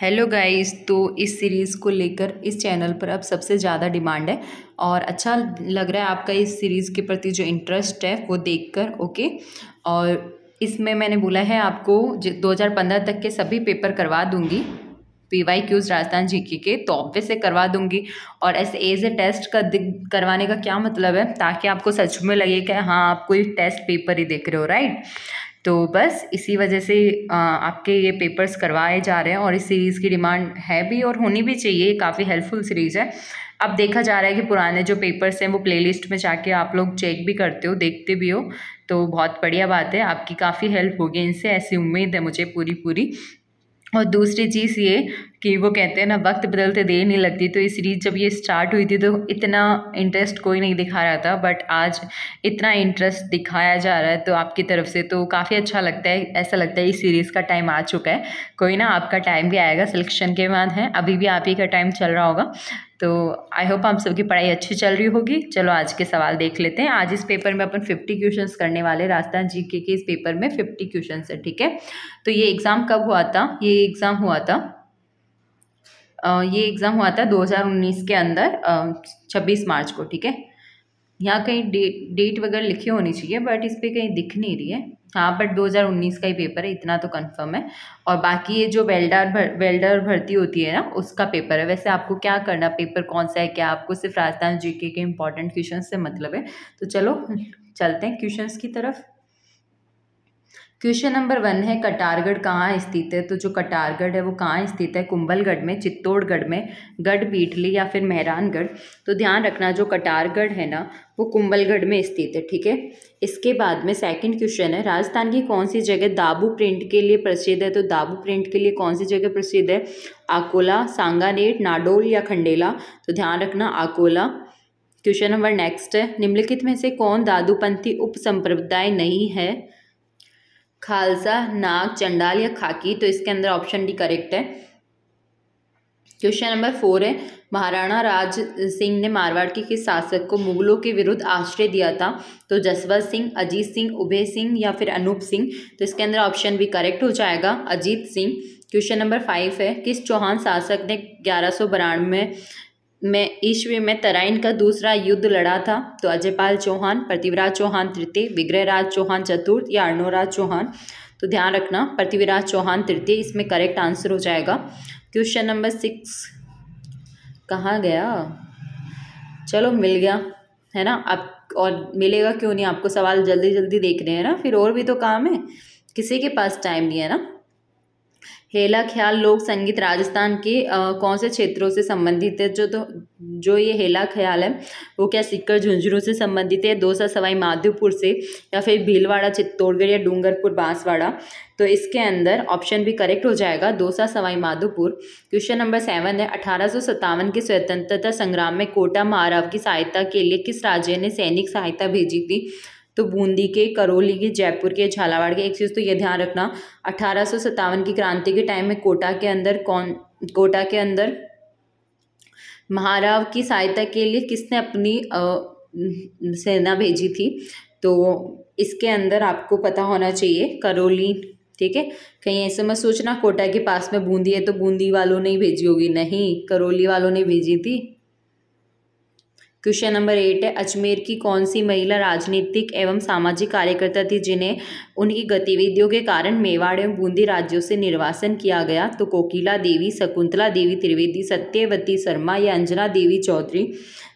Hello guys. तो इस series को लेकर इस चैनल पर अब सबसे ज़्यादा डिमांड है और अच्छा लग रहा है आपका इस सीरीज़ के प्रति जो इंटरेस्ट है वो देखकर। ओके, और इसमें मैंने बोला है आपको 2015 तक के सभी पेपर करवा दूंगी, PYQs राजस्थान जीके के तो ऑब्वियस से करवा दूंगी। और ऐसे एज ए टेस्ट करवाने का क्या मतलब है, ताकि आपको सच में लगे कि हाँ आप कोई टेस्ट पेपर ही देख रहे हो, राइट। तो बस इसी वजह से आपके ये पेपर्स करवाए जा रहे हैं और इस सीरीज़ की डिमांड है भी और होनी भी चाहिए। काफ़ी हेल्पफुल सीरीज़ है। अब देखा जा रहा है कि पुराने जो पेपर्स हैं वो प्लेलिस्ट में जाके आप लोग चेक भी करते हो, देखते भी हो, तो बहुत बढ़िया बात है। आपकी काफ़ी हेल्प होगी इनसे, ऐसी उम्मीद है मुझे पूरी पूरी। और दूसरी चीज़ ये कि वो कहते हैं ना, वक्त बदलते देर नहीं लगती। तो ये सीरीज़ जब ये स्टार्ट हुई थी तो इतना इंटरेस्ट कोई नहीं दिखा रहा था, बट आज इतना इंटरेस्ट दिखाया जा रहा है तो आपकी तरफ से तो काफ़ी अच्छा लगता है। ऐसा लगता है इस सीरीज़ का टाइम आ चुका है। कोई ना, आपका टाइम भी आएगा, सिलेक्शन के बाद है, अभी भी आप ही का टाइम चल रहा होगा। तो आई होप आप सबकी पढ़ाई अच्छी चल रही होगी। चलो आज के सवाल देख लेते हैं। आज इस पेपर में अपन 50 क्वेश्चंस करने वाले, राजस्थान जीके के इस पेपर में 50 क्वेश्चंस है, ठीक है। तो ये एग्ज़ाम कब हुआ था? ये एग्ज़ाम हुआ था 2019 के अंदर 26 मार्च को, ठीक है। यहाँ कहीं डेट वगैरह लिखी होनी चाहिए बट इस पर कहीं दिख नहीं रही है। हाँ, बट 2019 का ही पेपर है, इतना तो कंफर्म है। और बाकी ये जो वेल्डर भर्ती होती है ना, उसका पेपर है। वैसे आपको क्या करना, पेपर कौन सा है, क्या आपको सिर्फ राजस्थान जीके के इंपॉर्टेंट क्वेश्चन से मतलब है? तो चलो चलते हैं क्वेश्चंस की तरफ। क्वेश्चन नंबर 1 है, कटारगढ़ कहाँ स्थित है? तो जो कटारगढ़ है वो कहाँ स्थित है? कुंभलगढ़ में, चित्तौड़गढ़ में, गढ़पीठली या फिर मेहरानगढ़? तो ध्यान रखना, जो कटारगढ़ है ना वो कुंभलगढ़ में स्थित है, ठीक है। इसके बाद में सेकंड क्वेश्चन है, राजस्थान की कौन सी जगह दाबू प्रिंट के लिए प्रसिद्ध है? तो दाबू प्रिंट के लिए कौन सी जगह प्रसिद्ध है? अकोला, सांगानेर, नाडोल या खंडेला? तो ध्यान रखना अकोला। क्वेश्चन नंबर नेक्स्ट है, निम्नलिखित में से कौन दादूपंथी उप संप्रदाय नहीं है? खालसा, नाग, चंडाल या खाकी? तो इसके अंदर ऑप्शन डी करेक्ट है। क्वेश्चन नंबर 4 है, महाराणा राज सिंह ने मारवाड़ के किस शासक को मुगलों के विरुद्ध आश्रय दिया था? तो जसवंत सिंह, अजीत सिंह, उदय सिंह या फिर अनूप सिंह? तो इसके अंदर ऑप्शन भी करेक्ट हो जाएगा, अजीत सिंह। क्वेश्चन नंबर 5 है, किस चौहान शासक ने 1192 में ईस्वी में तराइन का दूसरा युद्ध लड़ा था? तो अजयपाल चौहान, पृथ्वीराज चौहान तृतीय, विग्रहराज चौहान चतुर्थ या अर्णोराज चौहान? तो ध्यान रखना पृथ्वीराज चौहान तृतीय इसमें करेक्ट आंसर हो जाएगा। क्वेश्चन नंबर 6 कहाँ गया? चलो मिल गया है ना। अब और मिलेगा क्यों नहीं, आपको सवाल जल्दी जल्दी देख रहे हैं ना, फिर और भी तो काम है, किसी के पास टाइम नहीं है ना। हेला ख्याल लोक संगीत राजस्थान के कौन से क्षेत्रों से संबंधित है? जो ये हेला ख्याल है वो क्या सीकर झुंझुनू से संबंधित है, दौसा सवाई माधोपुर से, या फिर भीलवाड़ा चित्तौड़गढ़ या डूंगरपुर बांसवाड़ा? तो इसके अंदर ऑप्शन भी करेक्ट हो जाएगा, दौसा सवाई माधोपुर। क्वेश्चन नंबर 7 है, 1857 के स्वतंत्रता संग्राम में कोटा महाराव की सहायता के लिए किस राज्य ने सैनिक सहायता भेजी थी? तो बूंदी के, करौली के, जयपुर के, झालावाड़ के? एक चीज़ तो ये ध्यान रखना, 1857 की क्रांति के टाइम में कोटा के अंदर महाराव की सहायता के लिए किसने अपनी सेना भेजी थी? तो इसके अंदर आपको पता होना चाहिए करौली, ठीक है। कहीं ऐसे मत सोचना कोटा के पास में बूंदी है तो बूंदी वालों ने ही भेजी होगी, नहीं, करौली वालों ने भेजी थी। क्वेश्चन नंबर 8 है, अजमेर की कौन सी महिला राजनीतिक एवं सामाजिक कार्यकर्ता थी जिन्हें उनकी गतिविधियों के कारण मेवाड़ एवं बूंदी राज्यों से निर्वासन किया गया? तो कोकिला देवी, शकुंतला देवी त्रिवेदी, सत्यवती शर्मा या अंजना देवी चौधरी?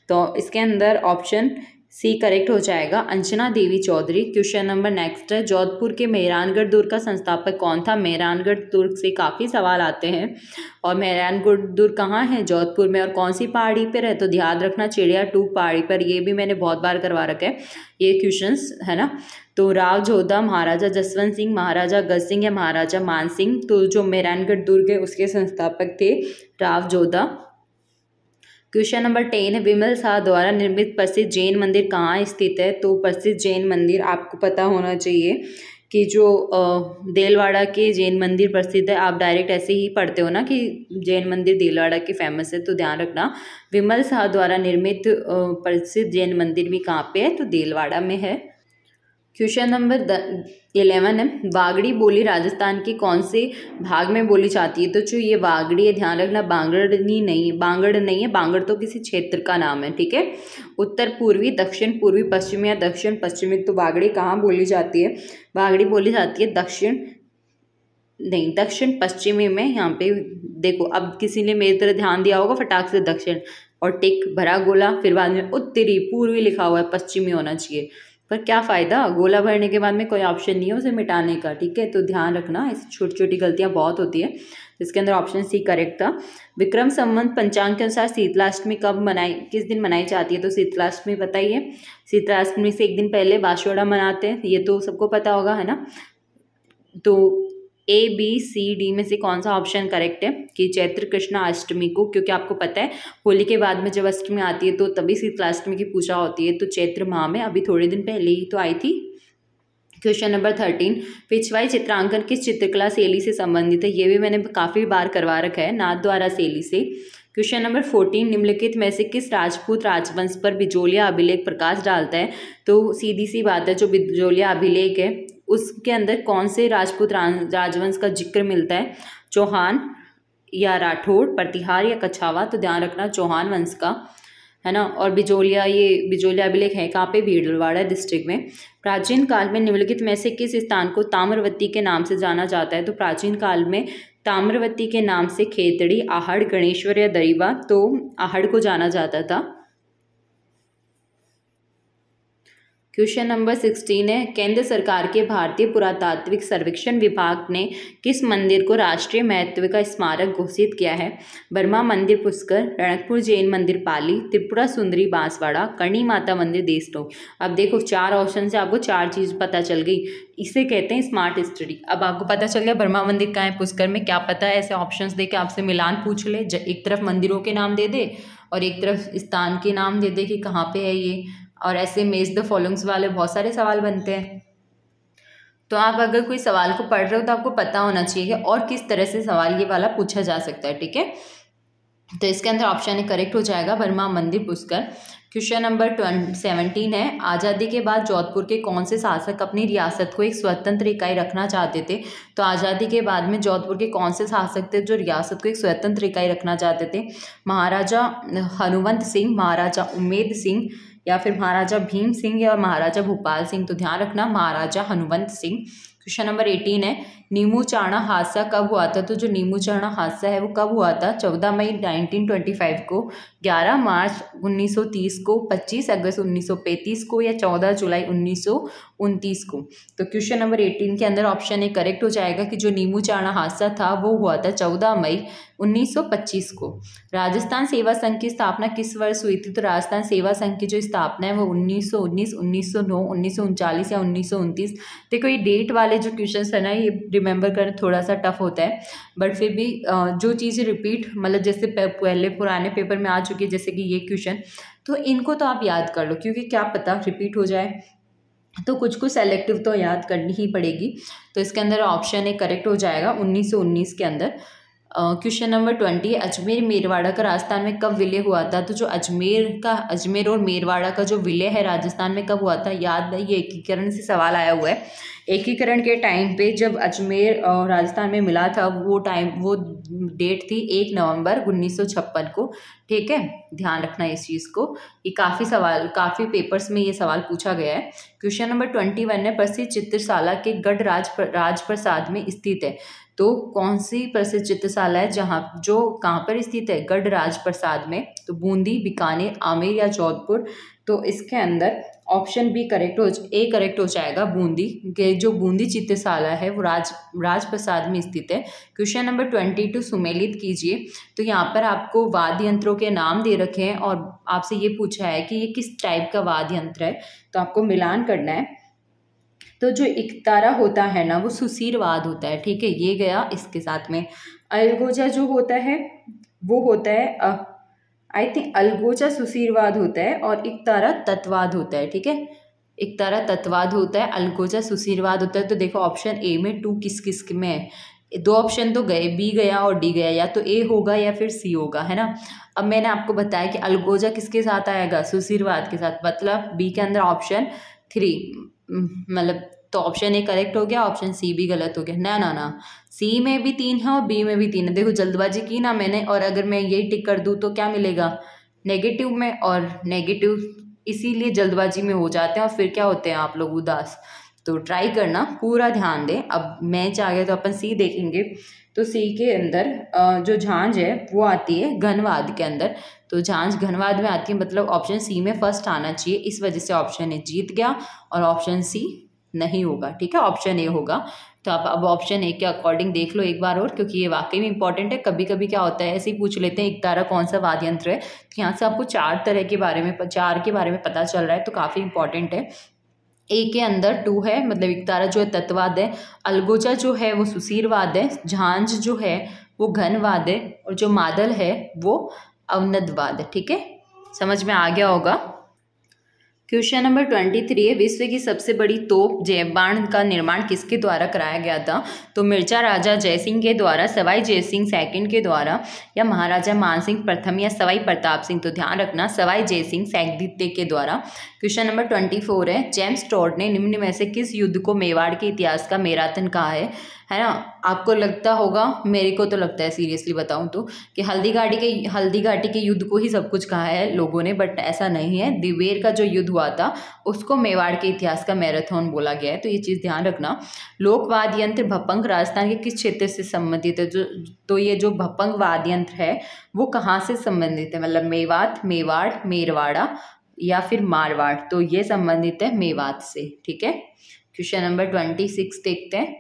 तो इसके अंदर ऑप्शन सी करेक्ट हो जाएगा, अंजना देवी चौधरी। क्वेश्चन नंबर नेक्स्ट है, जोधपुर के मेहरानगढ़ दुर्ग का संस्थापक कौन था? मेहरानगढ़ दुर्ग से काफ़ी सवाल आते हैं। और मेहरानगढ़ दुर्ग कहाँ है? जोधपुर में। और कौन सी पहाड़ी पर है? तो ध्यान रखना चिड़िया 2 पहाड़ी पर। ये भी मैंने बहुत बार करवा रखा है ये क्वेश्चंस, है ना। तो राव जोधा, महाराजा जसवंत सिंह, महाराजा गज सिंह या महाराजा मान सिंह? तो जो मेहरानगढ़ दुर्ग है उसके संस्थापक थे राव जोधा। क्वेश्चन नंबर 10 है, विमल शाह द्वारा निर्मित प्रसिद्ध जैन मंदिर कहाँ स्थित है? तो प्रसिद्ध जैन मंदिर आपको पता होना चाहिए कि जो देलवाड़ा के जैन मंदिर प्रसिद्ध है। आप डायरेक्ट ऐसे ही पढ़ते हो ना कि जैन मंदिर देलवाड़ा के फेमस है, तो ध्यान रखना विमल शाह द्वारा निर्मित प्रसिद्ध जैन मंदिर भी कहाँ पे है? तो देलवाड़ा में है। क्वेश्चन नंबर 11 है, वागड़ी बोली राजस्थान के कौन से भाग में बोली जाती है? तो जो ये वागड़ी है, ध्यान रखना, बांगड़नी नहीं है, बांगड़ नहीं है, बांगड़ तो किसी क्षेत्र का नाम है, ठीक है। उत्तर पूर्वी, दक्षिण पूर्वी, पश्चिमी या दक्षिण पश्चिमी, तो वागड़ी कहाँ बोली जाती है? वागड़ी बोली जाती है दक्षिण पश्चिमी में। यहाँ पे देखो, अब किसी ने मेरी तरह ध्यान दिया होगा, फटाक से दक्षिण और टिक भरा गोला, फिर बाद में उत्तरी, पूर्वी लिखा हुआ है, पश्चिमी होना चाहिए, पर क्या फ़ायदा, गोला भरने के बाद में कोई ऑप्शन नहीं है उसे मिटाने का, ठीक है। तो ध्यान रखना, ऐसी छोटी छोटी गलतियाँ बहुत होती है। इसके अंदर ऑप्शन सी करेक्ट था। विक्रम संवत पंचांग के अनुसार शीतलाष्टमी किस दिन मनाई जाती है? तो शीतलाष्टमी पता ही है, शीतलाष्टमी से एक दिन पहले बांसवाड़ा मनाते हैं, ये तो सबको पता होगा, है ना। तो ABCD में से कौन सा ऑप्शन करेक्ट है कि चैत्र कृष्ण अष्टमी को, क्योंकि आपको पता है होली के बाद में जब अष्टमी आती है तो तभी शीतलाष्टमी की पूजा होती है, तो चैत्र माह में अभी थोड़े दिन पहले ही तो आई थी। क्वेश्चन नंबर 13, पिछवाई चित्रांकन किस चित्रकला शैली से संबंधित है? ये भी मैंने काफ़ी बार करवा रखा है, नाथद्वारा शैली से। क्वेश्चन नंबर 14, निम्नलिखित में से किस राजपूत राजवंश पर बिजोलिया अभिलेख प्रकाश डालता है? तो सीधी सी बात है, जो बिजोलिया अभिलेख है उसके अंदर कौन से राजपूत राजवंश का जिक्र मिलता है? चौहान या राठौड़, प्रतिहार या कछावा? तो ध्यान रखना चौहान वंश का, है ना। और बिजोलिया अभिलेख है कहाँ पे? भीलवाड़ा डिस्ट्रिक्ट में। प्राचीन काल में निम्नलिखित में से किस स्थान को ताम्रवती के नाम से जाना जाता है? तो प्राचीन काल में ताम्रवती के नाम से खेतड़ी, आहड़, गणेश्वर या दरीबा? तो आहड़ को जाना जाता था। क्वेश्चन नंबर 16 है, केंद्र सरकार के भारतीय पुरातात्विक सर्वेक्षण विभाग ने किस मंदिर को राष्ट्रीय महत्व का स्मारक घोषित किया है? बर्मा मंदिर पुष्कर, रणकपुर जैन मंदिर पाली, त्रिपुरा सुंदरी बांसवाड़ा, करणी माता मंदिर देशनोक। अब देखो 4 ऑप्शन से आपको 4 चीज़ पता चल गई, इसे कहते हैं स्मार्ट स्टडी। अब आपको पता चल गया बर्मा मंदिर कहाँ है, पुष्कर में, क्या पता है ऐसे ऑप्शंस दे के आपसे मिलान पूछ ले, एक तरफ मंदिरों के नाम दे दे और एक तरफ स्थान के नाम दे दे कि कहाँ पे है ये, और ऐसे मेज द फॉलोइंग्स वाले बहुत सारे सवाल बनते हैं। तो आप अगर कोई सवाल को पढ़ रहे हो तो आपको पता होना चाहिए और किस तरह से सवाल ये वाला पूछा जा सकता है, ठीक है। तो इसके अंदर ऑप्शन करेक्ट हो जाएगा बर्मा मंदिर पुष्कर। क्वेश्चन नंबर 17 है, आज़ादी के बाद जोधपुर के कौन से शासक अपनी रियासत को एक स्वतंत्र इकाई रखना चाहते थे? तो आज़ादी के बाद में जोधपुर के कौन से शासक थे जो रियासत को एक स्वतंत्र इकाई रखना चाहते थे? महाराजा हनुमंत सिंह, महाराजा उम्मेद सिंह, या फिर महाराजा भीम सिंह या महाराजा भूपाल सिंह? तो ध्यान रखना महाराजा हनुमंत सिंह। क्वेश्चन नंबर 18 है, नीमू चाणा हादसा कब हुआ था? तो जो नीमू चाणा हादसा है वो कब हुआ था? 14 मई 1925 को, 11 मार्च 1930 को, 25 अगस्त 1935 को या 14 जुलाई 1929 को? तो क्वेश्चन नंबर 18 के अंदर ऑप्शन ए करेक्ट हो जाएगा कि जो नीमू चाणा हादसा था वो हुआ था 14 मई 1925 को। राजस्थान सेवा संघ की स्थापना किस वर्ष हुई थी? तो राजस्थान सेवा संघ की जो स्थापना है वो 1919, 1909, 1939 या 1929। देखो ये डेट वाले जो क्वेश्चन है ना, ये रिमेंबर करना थोड़ा सा टफ होता है, बट फिर भी जो चीज़ें रिपीट मतलब जैसे पहले पुराने पेपर में आ चुकी है, जैसे कि ये क्वेश्चन, तो इनको तो आप याद कर लो, क्योंकि क्या पता रिपीट हो जाए, तो कुछ सेलेक्टिव तो याद करनी ही पड़ेगी। तो इसके अंदर ऑप्शन ए करेक्ट हो जाएगा 1919 के अंदर। क्वेश्चन नंबर 20, अजमेर मेरवाड़ा का राजस्थान में कब विलय हुआ था? तो जो अजमेर और मेरवाड़ा का जो विलय है राजस्थान में कब हुआ था? याद नहीं, ये एकीकरण से सवाल आया हुआ है। एकीकरण के टाइम पे जब अजमेर राजस्थान में मिला था वो डेट थी 1 नवंबर 1956 को, ठीक है। ध्यान रखना इस चीज़ को, ये काफ़ी पेपर्स में ये सवाल पूछा गया है। क्वेश्चन नंबर 21 है, प्रसिद्ध चित्रशाला के गढ़ राजप्रसाद में स्थित है। तो कौन सी प्रसिद्ध चित्रशाला है जो कहाँ पर स्थित है? गढ़ राजप्रसाद में। तो बूंदी, बीकानेर, आमेर या जोधपुर? तो इसके अंदर ऑप्शन बी करेक्ट हो जाएगा, बूंदी के जो बूंदी चित्रशाला है वो राजप्रसाद में स्थित है। क्वेश्चन नंबर 22 सुमेलित कीजिए। तो यहाँ पर आपको वाद्य यंत्रों के नाम दे रखे हैं और आपसे ये पूछा है कि ये किस टाइप का वाद्य यंत्र है, तो आपको मिलान करना है। तो जो एकतारा होता है ना वो सुसीरवाद होता है, ठीक है, ये गया इसके साथ में। अलगोजा जो होता है वो होता है आई थिंक अलगोजा सुसीरवाद होता है और एकतारा तत्वाद होता है, ठीक है। एकतारा तत्वाद होता है, अलगोजा सुसीरवाद होता है। तो देखो ऑप्शन ए में 2 किस में है? 2 ऑप्शन तो गए, बी गया और डी गया, या तो ए होगा या फिर सी होगा, है ना। अब मैंने आपको बताया कि अलगोजा किसके साथ आएगा? सुसीरवाद के साथ, मतलब बी के अंदर ऑप्शन 3 मतलब तो ऑप्शन ए करेक्ट हो गया, ऑप्शन सी भी गलत हो गया। ना ना ना, सी में भी 3 है और बी में भी 3 है। देखो जल्दबाजी की ना मैंने, और अगर मैं यही टिक कर दूँ तो क्या मिलेगा, नेगेटिव में, और नेगेटिव इसीलिए जल्दबाजी में हो जाते हैं और फिर क्या होते हैं आप लोग उदास। तो ट्राई करना, पूरा ध्यान दें। अब मैच आ गया तो अपन सी देखेंगे। तो सी के अंदर जो झांझ है वो आती है घनवाद के अंदर। तो झांझ घनवाद में आती है, मतलब ऑप्शन सी में फर्स्ट आना चाहिए। इस वजह से ऑप्शन ए जीत गया और ऑप्शन सी नहीं होगा। ठीक है, ऑप्शन ए होगा। तो आप अब ऑप्शन ए के अकॉर्डिंग देख लो एक बार और, क्योंकि ये वाकई में इंपॉर्टेंट है। कभी कभी क्या होता है ऐसे ही पूछ लेते हैं एकतारा कौन सा वाद्य यंत्र है, तो यहाँ से आपको चार के बारे में पता चल रहा है, तो काफ़ी इंपॉर्टेंट है। ए के अंदर 2 है, मतलब एकतारा जो है तत्ववाद है, अलगोजा जो है वो सुसीरवाद है, झांझ जो है वो घनवाद है, और जो मादल है वो अवनदवाद है। ठीक है, समझ में आ गया होगा। क्वेश्चन नंबर 23 है, विश्व की सबसे बड़ी तोप जयबाण का निर्माण किसके द्वारा कराया गया था? तो मिर्जा राजा जयसिंह के द्वारा, सवाई जयसिंह सेकंड के द्वारा, या महाराजा मानसिंह प्रथम, या सवाई प्रताप सिंह। तो ध्यान रखना सवाई जयसिंह द्वितीय के द्वारा। क्वेश्चन नंबर 24 है, जेम्स टॉड ने निम्न में से किस युद्ध को मेवाड़ के इतिहास का मैराथन कहा है ना? आपको लगता होगा, मेरे को तो लगता है सीरियसली बताऊं तो, कि हल्दी घाटी के युद्ध को ही सब कुछ कहा है लोगों ने, बट ऐसा नहीं है। दिवेर का जो युद्ध हुआ था उसको मेवाड़ के इतिहास का मैराथन बोला गया है, तो ये चीज़ ध्यान रखना। लोकवाद यंत्र भपंग राजस्थान के किस क्षेत्र से संबंधित है? तो ये जो भपंग वाद्य यंत्र है वो कहाँ से संबंधित है, मतलब मेवात, मेवाड़, मेरवाड़ा या फिर मारवाड़। तो ये संबंधित है मेवात से। ठीक है, क्वेश्चन नंबर 26 देखते हैं।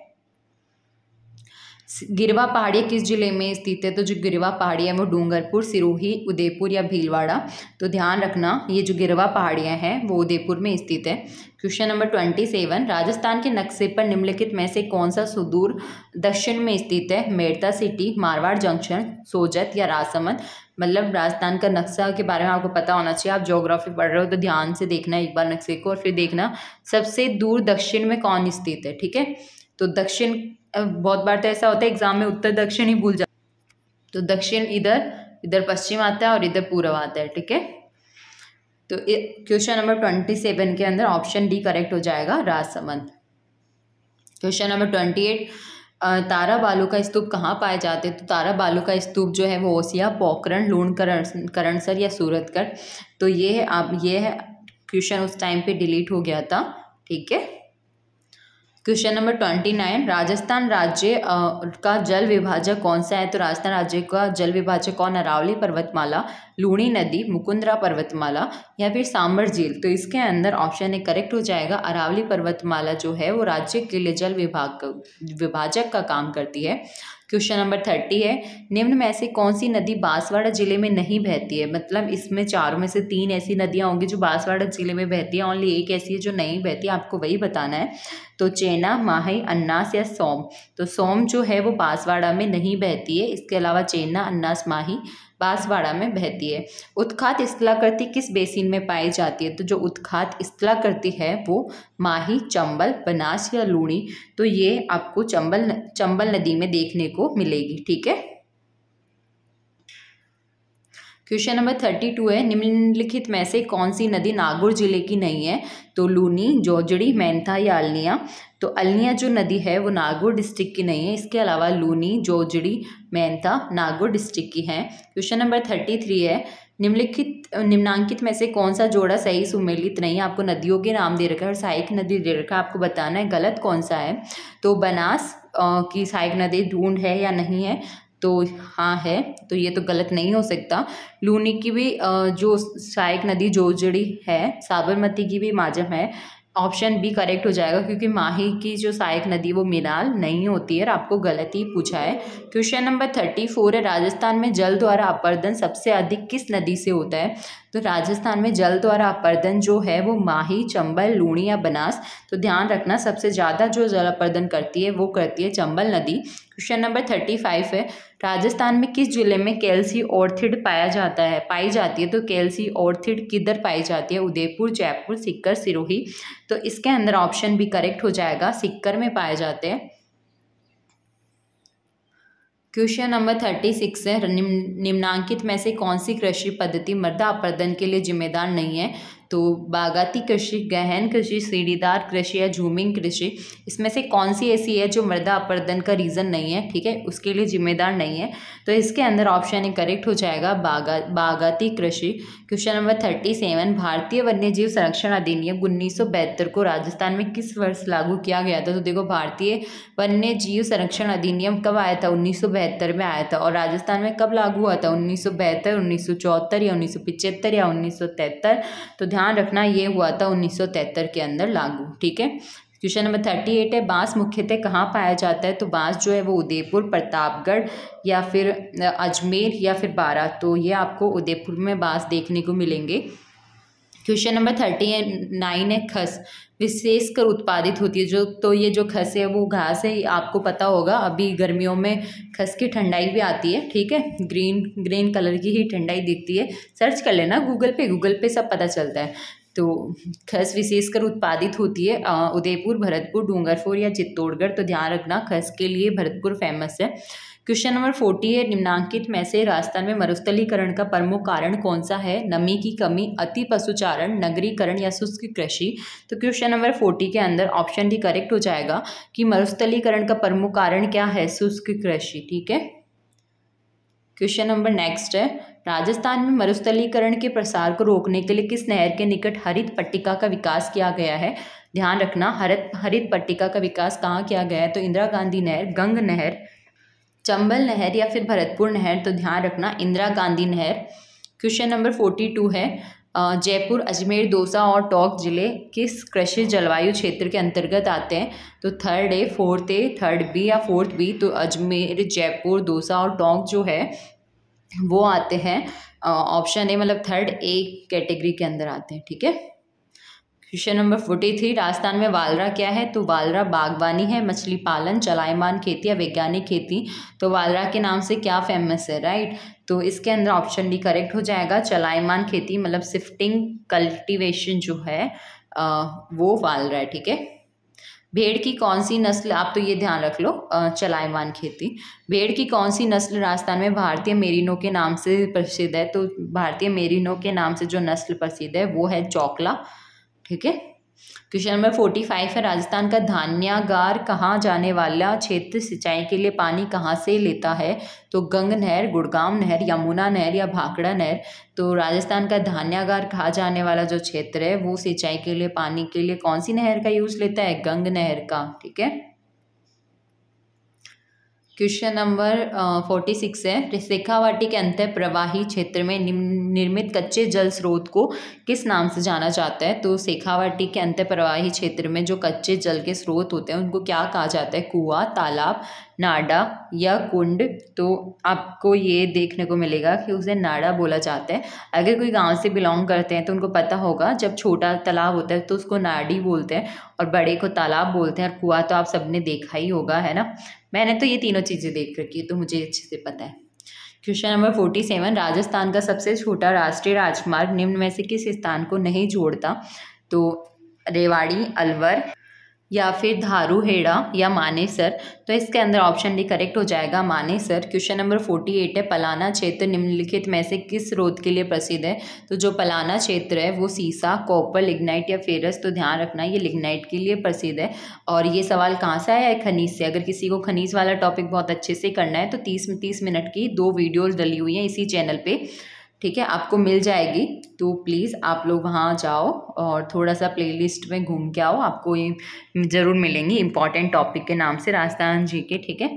गिरवा पहाड़ियाँ किस जिले में स्थित है? तो जो गिरवा पहाड़ियाँ वो डूंगरपुर, सिरोही, उदयपुर या भीलवाड़ा। तो ध्यान रखना ये जो गिरवा पहाड़ियाँ हैं वो उदयपुर में स्थित है। क्वेश्चन नंबर 27, राजस्थान के नक्शे पर निम्नलिखित में से कौन सा सुदूर दक्षिण में स्थित है? मेड़ता सिटी, मारवाड़ जंक्शन, सोजत या राजसमंद। मतलब राजस्थान का नक्शा के बारे में आपको पता होना चाहिए। आप ज्योग्राफी पढ़ रहे हो तो ध्यान से देखना एक बार नक्शे को, और फिर देखना सबसे दूर दक्षिण में कौन स्थित है। ठीक है, तो दक्षिण, बहुत बार तो ऐसा होता है एग्जाम में उत्तर दक्षिण ही भूल जाते, तो दक्षिण इधर पश्चिम आता है और इधर पूर्व आता है। ठीक है, तो क्वेश्चन नंबर 27 के अंदर ऑप्शन डी करेक्ट हो जाएगा, राजसमंद। क्वेश्चन नंबर 28, तारा बालू का स्तूप कहाँ पाए जाते हैं? तो तारा बालू का स्तूप जो है वो ओसिया, पोखरण, लूणकरणसर या सूरतगढ़। तो ये है क्वेश्चन उस टाइम पे डिलीट हो गया था। ठीक है, क्वेश्चन नंबर 29, राजस्थान राज्य का जल विभाजक कौन सा है? तो राजस्थान राज्य का जल विभाजक कौन? अरावली पर्वतमाला, लूणी नदी, मुकुंदरा पर्वतमाला या फिर सांबर झील। तो इसके अंदर ऑप्शन ए करेक्ट हो जाएगा, अरावली पर्वतमाला जो है वो राज्य के लिए जल विभाजक का काम करती है। क्वेश्चन नंबर 30 है, निम्न में से कौन सी नदी बांसवाड़ा जिले में नहीं बहती है? मतलब इसमें चारों में से 3 ऐसी नदियां होंगी जो बांसवाड़ा जिले में बहती है, ओनली एक ऐसी है जो नहीं बहती है, आपको वही बताना है। तो चेना, माही, अन्नास या सोम। तो सोम जो है वो बांसवाड़ा में नहीं बहती है, इसके अलावा चेना, अन्नास, माही बांसवाड़ा में बहती है। उत्खात स्थलाकृति किस बेसिन में पाई जाती है? तो जो उत्खात स्थलाकृति है वो माही, चंबल, बनास या लूणी। तो ये आपको चंबल नदी में देखने को मिलेगी। ठीक है, क्वेश्चन नंबर 32 है, निम्नलिखित में से कौन सी नदी नागौर जिले की नहीं है? तो लूनी, जोजड़ी, मेंथा या अल्निया। तो अल्निया जो नदी है वो नागौर डिस्ट्रिक्ट की नहीं है, इसके अलावा लूनी, जोजड़ी, मेंथा नागौर डिस्ट्रिक्ट की हैं। क्वेश्चन नंबर 33 है, निम्नांकित में से कौन सा जोड़ा सही सुमेलित नहीं है? आपको नदियों के नाम दे रखा है और सहायक नदी दे रखा है, आपको बताना है गलत कौन सा है। तो बनास की सहायक नदी ढूंढ है या नहीं है? तो हाँ है, तो ये तो गलत नहीं हो सकता। लूनी की भी जो सहायक नदी जोजड़ी है, साबरमती की भी माजम है, ऑप्शन बी करेक्ट हो जाएगा, क्योंकि माही की जो सहायक नदी वो मिनाल नहीं होती है, और आपको गलत ही पूछा है। क्वेश्चन नंबर 34 है, राजस्थान में जल द्वारा अपर्दन सबसे अधिक किस नदी से होता है? तो राजस्थान में जल द्वारा अपर्दन जो है वो माही, चंबल, लूणी या बनास। तो ध्यान रखना सबसे ज़्यादा जो जल अपर्दन करती है वो करती है चंबल नदी। क्वेश्चन नंबर 35 है, राजस्थान में किस जिले में कैल्सी ऑर्थिड पाई जाती है? तो कैल्सी ऑर्थिड किधर पाई जाती है? उदयपुर, जयपुर, सीकर, सिरोही। तो इसके अंदर ऑप्शन भी करेक्ट हो जाएगा, सीकर में पाए जाते हैं। क्वेश्चन नंबर 36 है, निम्नांकित में से कौन सी कृषि पद्धति मृदा अपर्दन के लिए जिम्मेदार नहीं है? तो बागाती कृषि, गहन कृषि, सीढ़ीदार कृषि या झूमिंग कृषि, इसमें से कौन सी ऐसी है जो मृदा अपरदन का रीज़न नहीं है, ठीक है, उसके लिए जिम्मेदार नहीं है। तो इसके अंदर ऑप्शन ए करेक्ट हो जाएगा बागाती कृषि। क्वेश्चन नंबर 37, भारतीय वन्यजीव संरक्षण अधिनियम 1972 को राजस्थान में किस वर्ष लागू किया गया था? तो देखो, भारतीय वन्यजीव संरक्षण अधिनियम कब आया था? 1972 में आया था। और राजस्थान में कब लागू हुआ था? 1972, 1974 या 1975 या 1973? तो ध्यान रखना, ये हुआ था 1973 के अंदर लागू, ठीक है। क्वेश्चन नंबर 38 है, बांस मुख्यतः कहाँ पाया जाता है? तो बांस जो है वो उदयपुर, प्रतापगढ़ या फिर अजमेर या फिर बारां। तो ये आपको उदयपुर में बांस देखने को मिलेंगे। क्वेश्चन नंबर 39 है, खस विशेषकर उत्पादित होती है जो, तो ये जो खस है वो घास है, आपको पता होगा। अभी गर्मियों में खस की ठंडाई भी आती है, ठीक है, ग्रीन कलर की ही ठंडाई दिखती है। सर्च कर लेना गूगल पे सब पता चलता है। तो खस विशेषकर उत्पादित होती है उदयपुर, भरतपुर, डूंगरपुर या चित्तौड़गढ़। तो ध्यान रखना, खस के लिए भरतपुर फेमस है। क्वेश्चन नंबर 40 है, निम्नांकित में से राजस्थान में मरुस्थलीकरण का प्रमुख कारण कौन सा है? नमी की कमी, अति पशुचारण, नगरीकरण या शुष्क कृषि। तो क्वेश्चन नंबर 40 के अंदर ऑप्शन डी करेक्ट हो जाएगा कि मरुस्थलीकरण का प्रमुख कारण क्या है? शुष्क कृषि, ठीक है। क्वेश्चन नंबर नेक्स्ट है, राजस्थान में मरुस्थलीकरण के प्रसार को रोकने के लिए किस नहर के निकट हरित पट्टिका का विकास किया गया है? ध्यान रखना, हरित पट्टिका का विकास कहाँ किया गया है? तो इंदिरा गांधी नहर, गंग नहर, चंबल नहर या फिर भरतपुर नहर। तो ध्यान रखना, इंदिरा गांधी नहर। क्वेश्चन नंबर 42 है, जयपुर, अजमेर, दौसा और टोंक जिले किस कृषि जलवायु क्षेत्र के अंतर्गत आते हैं? तो third A, fourth A, third B या फोर्थ बी। तो अजमेर, जयपुर, दौसा और टोंक जो है वो आते हैं ऑप्शन ए, मतलब थर्ड ए कैटेगरी के अंदर आते हैं, ठीक है। क्वेश्चन नंबर 43, राजस्थान में वालरा क्या है? तो वालरा बागवानी है, मछली पालन, चलायमान खेती या वैज्ञानिक खेती। तो वालरा के नाम से क्या फेमस है, राइट? तो इसके अंदर ऑप्शन डी करेक्ट हो जाएगा, चलायमान खेती, मतलब शिफ्टिंग कल्टीवेशन जो है वो वालरा है, ठीक है। भेड़ की कौन सी नस्ल, आप तो ये ध्यान रख लो, चलायमान खेती। भेड़ की कौन सी नस्ल राजस्थान में भारतीय मेरिनो के नाम से प्रसिद्ध है? तो भारतीय मेरिनो के नाम से जो नस्ल प्रसिद्ध है वो है चौकला, ठीक है। क्वेश्चन नंबर 45 है, राजस्थान का धान्यागार कहाँ जाने वाला क्षेत्र सिंचाई के लिए पानी कहाँ से लेता है? तो गंग नहर, गुड़गांव नहर, यमुना नहर या भाखड़ा नहर। तो राजस्थान का धान्यागार कहाँ जाने वाला जो क्षेत्र है वो सिंचाई के लिए पानी के लिए कौन सी नहर का यूज लेता है? गंग नहर का, ठीक है। क्वेश्चन नंबर 46 है, शेखावाटी के अंतर प्रवाही क्षेत्र में निर्मित कच्चे जल स्रोत को किस नाम से जाना जाता है? तो शेखावाटी के अंतर प्रवाही क्षेत्र में जो कच्चे जल के स्रोत होते हैं उनको क्या कहा जाता है? कुआं, तालाब, नाडा या कुंड। तो आपको ये देखने को मिलेगा कि उसे नाडा बोला जाता है। अगर कोई गांव से बिलोंग करते हैं तो उनको पता होगा, जब छोटा तालाब होता है तो उसको नाडी बोलते हैं और बड़े को तालाब बोलते हैं। और कुआं तो आप सबने देखा ही होगा, है ना। मैंने तो ये तीनों चीज़ें देख रखी है तो मुझे अच्छे से पता है। क्वेश्चन नंबर 47, राजस्थान का सबसे छोटा राष्ट्रीय राजमार्ग निम्न में से किस स्थान को नहीं जोड़ता? तो रेवाड़ी, अलवर या फिर धारूहेड़ा या मानेसर। तो इसके अंदर ऑप्शन डी करेक्ट हो जाएगा, मानेसर। क्वेश्चन नंबर 48 है, पलाना क्षेत्र निम्नलिखित में से किस स्रोत के लिए प्रसिद्ध है? तो जो पलाना क्षेत्र है वो सीसा, कॉपर, लिग्नाइट या फेरस। तो ध्यान रखना, ये लिग्नाइट के लिए प्रसिद्ध है। और ये सवाल कहाँ से आया है? खनिज से। अगर किसी को खनिज वाला टॉपिक बहुत अच्छे से करना है तो 30 मिनट की 2 वीडियोज़ डली हुई हैं इसी चैनल पर, ठीक है, आपको मिल जाएगी। तो प्लीज़ आप लोग वहाँ जाओ और थोड़ा सा प्लेलिस्ट में घूम के आओ, आपको ये ज़रूर मिलेंगी इंपॉर्टेंट टॉपिक के नाम से राजस्थान जी के, ठीक है।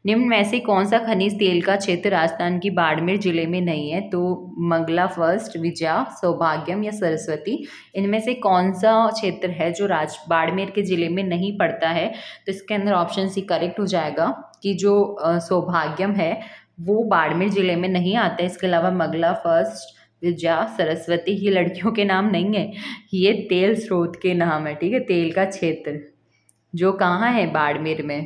निम्न में से कौन सा खनिज तेल का क्षेत्र राजस्थान की बाड़मेर जिले में नहीं है? तो मंगला फर्स्ट, विजया, सौभाग्यम या सरस्वती। इनमें से कौन सा क्षेत्र है जो बाड़मेर के जिले में नहीं पड़ता है? तो इसके अंदर ऑप्शन सी करेक्ट हो जाएगा कि जो सौभाग्यम है वो बाड़मेर जिले में नहीं आता है। इसके अलावा मंगला फर्स्ट, विजया, सरस्वती ये लड़कियों के नाम नहीं है, ये तेल स्रोत के नाम है, ठीक है, तेल का क्षेत्र जो कहाँ है? बाड़मेर में।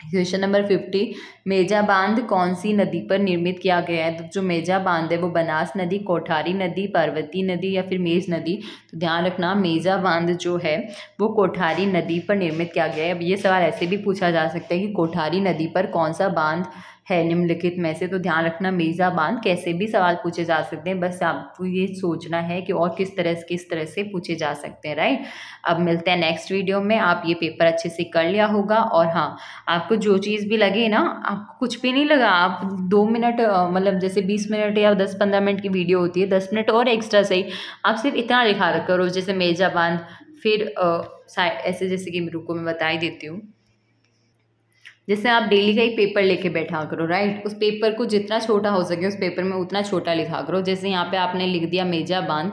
क्वेश्चन नंबर 50, मेजा बांध कौन सी नदी पर निर्मित किया गया है? तो जो मेजा बांध है वो बनास नदी, कोठारी नदी, पार्वती नदी या फिर मेज नदी। तो ध्यान रखना, मेजा बांध जो है वो कोठारी नदी पर निर्मित किया गया है। अब ये सवाल ऐसे भी पूछा जा सकता है कि कोठारी नदी पर कौन सा बांध है निम्नलिखित में से। तो ध्यान रखना मेज़बान कैसे भी सवाल पूछे जा सकते हैं, बस आपको ये सोचना है कि और किस तरह से पूछे जा सकते हैं, राइट। अब मिलते हैं नेक्स्ट वीडियो में। आप ये पेपर अच्छे से कर लिया होगा, और हाँ, आपको जो चीज़ भी लगे ना, आपको कुछ भी नहीं लगा, आप 2 मिनट मतलब जैसे 20 मिनट या 10-15 मिनट की वीडियो होती है, 10 मिनट और एक्स्ट्रा सही, आप सिर्फ इतना लिखा रखा करो, जैसे मेज़बान, फिर ऐसे जैसे कि रुको मैं बता ही देती हूँ। जैसे आप डेली का एक पेपर लेके बैठा करो, राइट। उस पेपर को जितना छोटा हो सके उस पेपर में उतना छोटा लिखा करो। जैसे यहाँ पे आपने लिख दिया मेज़बान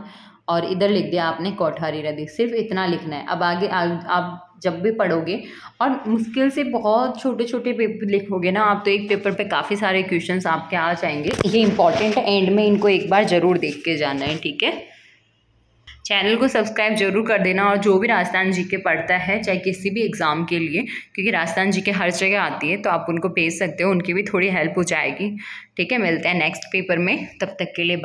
और इधर लिख दिया आपने कोठारी नदी, सिर्फ इतना लिखना है। अब आगे आप जब भी पढ़ोगे और मुश्किल से बहुत छोटे छोटे पेपर लिखोगे ना आप, तो एक पेपर पे काफ़ी सारे क्वेश्चंस आपके आ जाएंगे। ये इंपॉर्टेंट है, एंड में इनको एक बार ज़रूर देख के जाना है, ठीक है। चैनल को सब्सक्राइब जरूर कर देना, और जो भी राजस्थान जीके पढ़ता है चाहे किसी भी एग्ज़ाम के लिए, क्योंकि राजस्थान जीके हर जगह आती है, तो आप उनको भेज सकते हो, उनकी भी थोड़ी हेल्प हो जाएगी, ठीक है। मिलते हैं नेक्स्ट पेपर में, तब तक के लिए बाय।